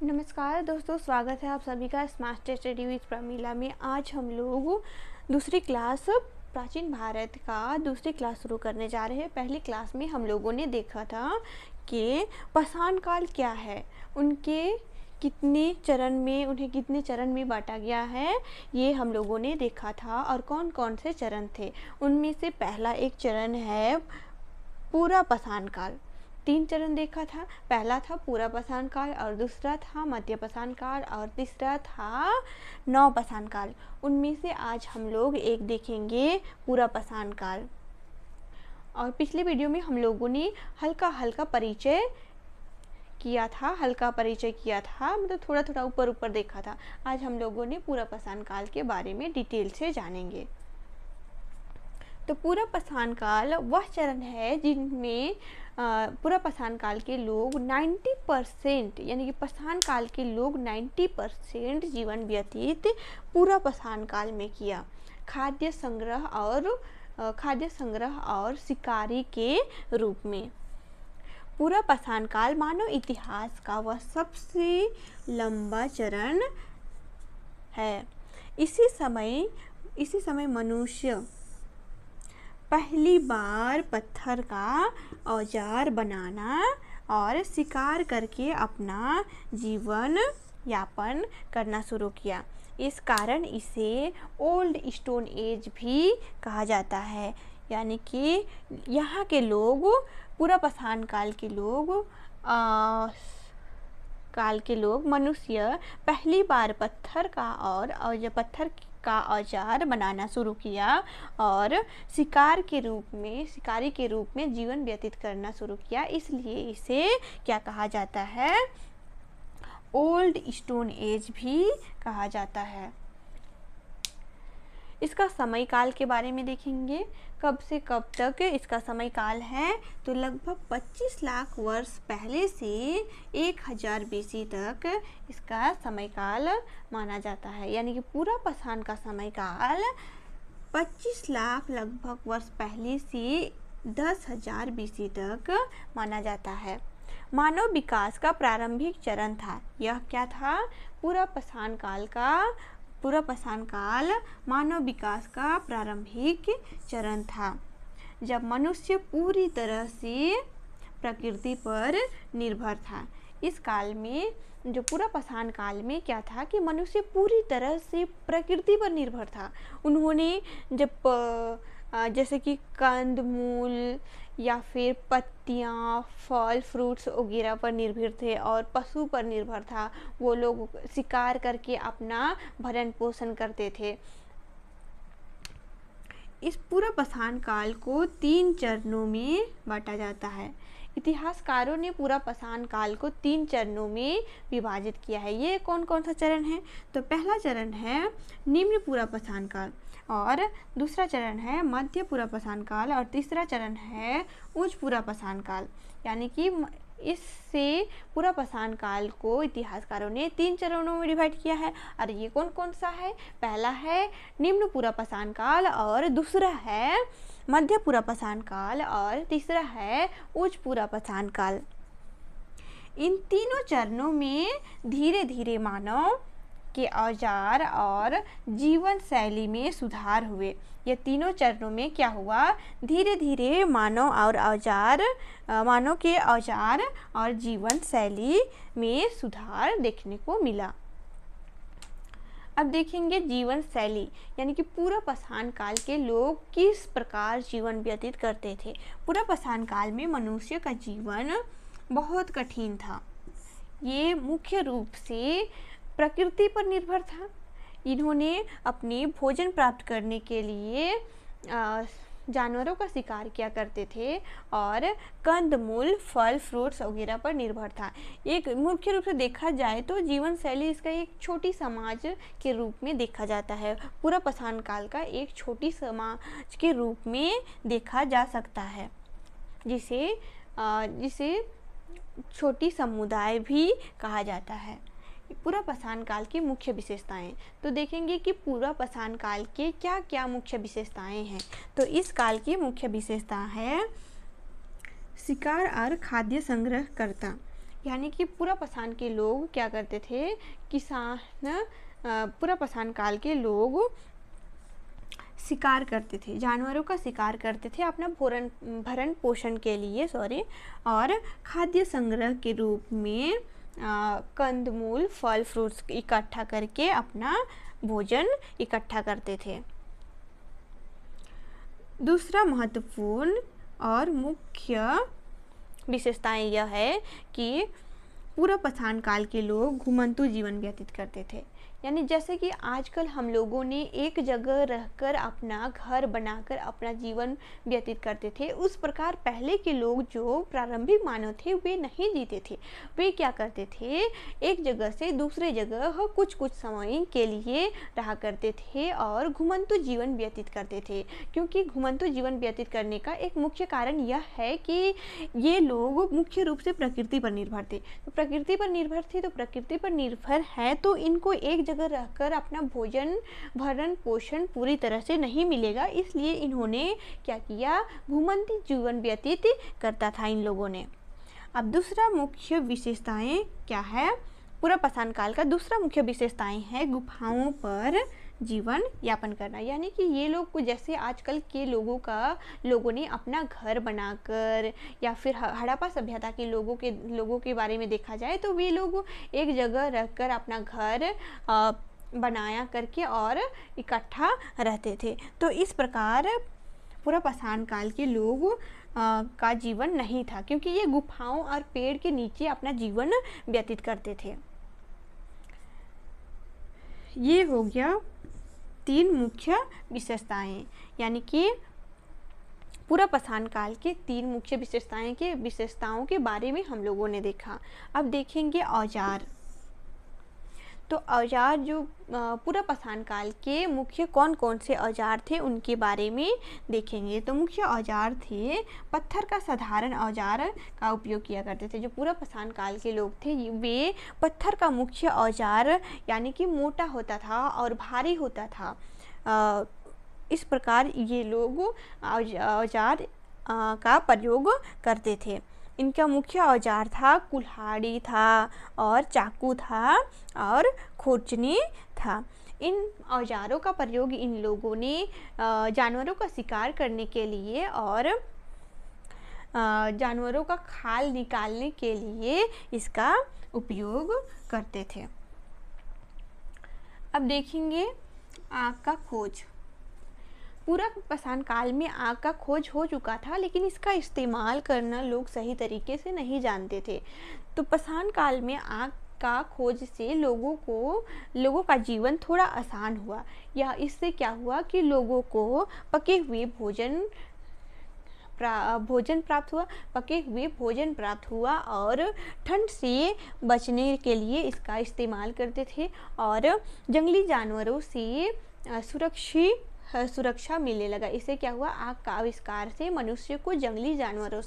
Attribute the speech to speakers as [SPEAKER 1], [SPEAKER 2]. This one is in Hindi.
[SPEAKER 1] नमस्कार दोस्तों, स्वागत है आप सभी का स्मार्ट स्टडी विद प्रमीला में। आज हम लोग दूसरी क्लास प्राचीन भारत का दूसरी क्लास शुरू करने जा रहे हैं। पहली क्लास में हम लोगों ने देखा था कि पाषाण काल क्या है, उनके कितने चरण में उन्हें कितने चरण में बांटा गया है, ये हम लोगों ने देखा था। और कौन कौन से चरण थे, उनमें से पहला एक चरण है पूरा पाषाण काल। 3 चरण देखा था। पहला था पूरा पाषाण काल, और दूसरा था मध्य पाषाण काल, और तीसरा था नव पाषाण काल। उनमें से आज हम लोग एक देखेंगे पूरा पाषाण काल। और पिछले वीडियो में हम लोगों ने हल्का परिचय किया था, मतलब थोड़ा थोड़ा ऊपर ऊपर देखा था। आज हम लोगों ने पूरा पाषाण काल के बारे में डिटेल से जानेंगे। तो पूरा पाषाण काल वह चरण है जिनमें पूरा पाषाण काल के लोग 90%, यानी कि पाषाण काल के लोग 90% जीवन व्यतीत पूरा पाषाण काल में किया। खाद्य संग्रह और शिकारी के रूप में। पूरा पाषाण काल मानव इतिहास का वह सबसे लंबा चरण है। इसी समय मनुष्य पहली बार पत्थर का औजार बनाना और शिकार करके अपना जीवन यापन करना शुरू किया। इस कारण इसे ओल्ड स्टोन एज भी कहा जाता है। यानी कि यहाँ के लोग, पूरा पाषाण काल के लोग मनुष्य पहली बार पत्थर का औजार बनाना शुरू किया और शिकारी के रूप में जीवन व्यतीत करना शुरू किया। इसलिए इसे क्या कहा जाता है, ओल्ड स्टोन एज भी कहा जाता है। इसका समय काल के बारे में देखेंगे, कब से कब तक इसका समय काल है। तो लगभग 25 लाख वर्ष पहले से 1000 BC तक इसका समय काल माना जाता है। यानी कि पूरा पाषाण का समय काल 25 लाख लगभग वर्ष पहले से 10,000 BC तक माना जाता है। मानव विकास का प्रारंभिक चरण था। यह क्या था, पूरा पाषाण काल मानव विकास का प्रारंभिक चरण था, जब मनुष्य पूरी तरह से प्रकृति पर निर्भर था। इस काल में, जो पूरा पाषाण काल में क्या था कि मनुष्य पूरी तरह से प्रकृति पर निर्भर था। उन्होंने जैसे कि कंदमूल या फिर पत्तियाँ, फल, फ्रूट्स वगैरह पर निर्भर थे और पशु पर निर्भर था। वो लोग शिकार करके अपना भरण पोषण करते थे। इस पूरा पाषाण काल को 3 चरणों में बांटा जाता है। इतिहासकारों ने पूरा पाषाण काल को 3 चरणों में विभाजित किया है। ये कौन कौन सा चरण है, तो पहला चरण है निम्न पूरा पाषाण काल, और दूसरा चरण है मध्य पूरा पाषाण काल, और तीसरा चरण है उच्च पूरा पाषाण काल। यानी कि इससे पूरा पाषाण काल को इतिहासकारों ने 3 चरणों में डिवाइड किया है। और ये कौन कौन सा है, पहला है निम्न पूरा पाषाण काल, और दूसरा है मध्य पूरा पाषाण काल, और तीसरा है उच्च पूरा पाषाण काल। इन तीनों चरणों में धीरे धीरे मानव के औजार और जीवन शैली में सुधार हुए। ये तीनों चरणों में क्या हुआ, धीरे धीरे मानव के औजार और जीवन शैली में सुधार देखने को मिला। अब देखेंगे जीवन शैली, यानी कि पूरा पाषाण काल के लोग किस प्रकार जीवन व्यतीत करते थे। पूरा पाषाण काल में मनुष्य का जीवन बहुत कठिन था। ये मुख्य रूप से प्रकृति पर निर्भर था। इन्होंने अपने भोजन प्राप्त करने के लिए जानवरों का शिकार किया करते थे और कंदमूल, फल, फ्रूट्स वगैरह पर निर्भर था। एक मुख्य रूप से देखा जाए तो जीवन शैली इसका एक छोटी समाज के रूप में देखा जाता है। पूरा पाषाण काल का एक छोटी समाज के रूप में देखा जा सकता है, जिसे छोटी समुदाय भी कहा जाता है। पूरा पाषाण काल की मुख्य विशेषताएं, तो देखेंगे कि पूरा पाषाण काल के क्या क्या मुख्य विशेषताएं हैं। तो इस काल की मुख्य विशेषता है शिकार और खाद्य संग्रह करता। यानी कि पूरा पाषाण के लोग क्या करते थे, पूरा पाषाण काल के लोग शिकार करते थे, जानवरों का शिकार करते थे अपना भरण पोषण के लिए और खाद्य संग्रह के रूप में कंदमूल, फल फ्रूट्स इकट्ठा करके अपना भोजन इकट्ठा करते थे। दूसरा महत्वपूर्ण और मुख्य विशेषताएं यह है कि पूरा पाषाण काल के लोग घुमंतु जीवन व्यतीत करते थे। यानी जैसे कि आजकल हम लोगों ने एक जगह रहकर अपना घर बनाकर अपना जीवन व्यतीत करते थे, उस प्रकार पहले के लोग जो प्रारंभिक मानव थे वे नहीं जीते थे। वे क्या करते थे, एक जगह से दूसरे जगह कुछ समय के लिए रहा करते थे और घुमंतु जीवन व्यतीत करते थे। क्योंकि घुमंतु जीवन व्यतीत करने का एक मुख्य कारण यह है कि ये लोग मुख्य रूप से प्रकृति पर निर्भर थे। तो प्रकृति पर निर्भर है तो इनको एक जगह रहकर अपना भरण पोषण पूरी तरह से नहीं मिलेगा, इसलिए इन्होंने क्या किया, घुमंतु जीवन व्यतीत करता था इन लोगों ने। अब दूसरा मुख्य विशेषताएं क्या है, पूरा पाषाण काल का दूसरा मुख्य विशेषताएं है गुफाओं पर जीवन यापन करना। यानी कि ये लोग जैसे आजकल के लोगों ने अपना घर बनाकर, या फिर हड़प्पा सभ्यता के लोगों के बारे में देखा जाए तो वे लोग एक जगह रहकर अपना घर बनाया करके और इकट्ठा रहते थे। तो इस प्रकार पूरा पाषाण काल के लोग का जीवन नहीं था, क्योंकि ये गुफाओं और पेड़ के नीचे अपना जीवन व्यतीत करते थे। ये हो गया 3 मुख्य विशेषताएं, यानी कि पूरा पाषाण काल के 3 मुख्य विशेषताओं के बारे में हम लोगों ने देखा। अब देखेंगे औजार। तो औजार जो पूरा पाषाण काल के मुख्य कौन कौन से औजार थे उनके बारे में देखेंगे। तो मुख्य औजार थे, पत्थर का साधारण औजार का उपयोग किया करते थे। जो पूरा पाषाण काल के लोग थे वे पत्थर का मुख्य औजार, यानी कि मोटा होता था और भारी होता था, इस प्रकार ये लोग औजार का प्रयोग करते थे। इनका मुख्य औजार था कुल्हाड़ी था और चाकू था और खुरचनी था। इन औजारों का प्रयोग इन लोगों ने जानवरों का शिकार करने के लिए और जानवरों का खाल निकालने के लिए इसका उपयोग करते थे। अब देखेंगे आग का खोज। पूरा पाषाण काल में आग का खोज हो चुका था, लेकिन इसका इस्तेमाल करना लोग सही तरीके से नहीं जानते थे। तो पाषाण काल में आग का खोज से लोगों का जीवन थोड़ा आसान हुआ। या इससे क्या हुआ कि लोगों को पके हुए भोजन प्राप्त हुआ और ठंड से बचने के लिए इसका इस्तेमाल करते थे और जंगली जानवरों से सुरक्षा मिलने लगा। इससे क्या हुआ, आग का आविष्कार से मनुष्य को जंगली जानवरों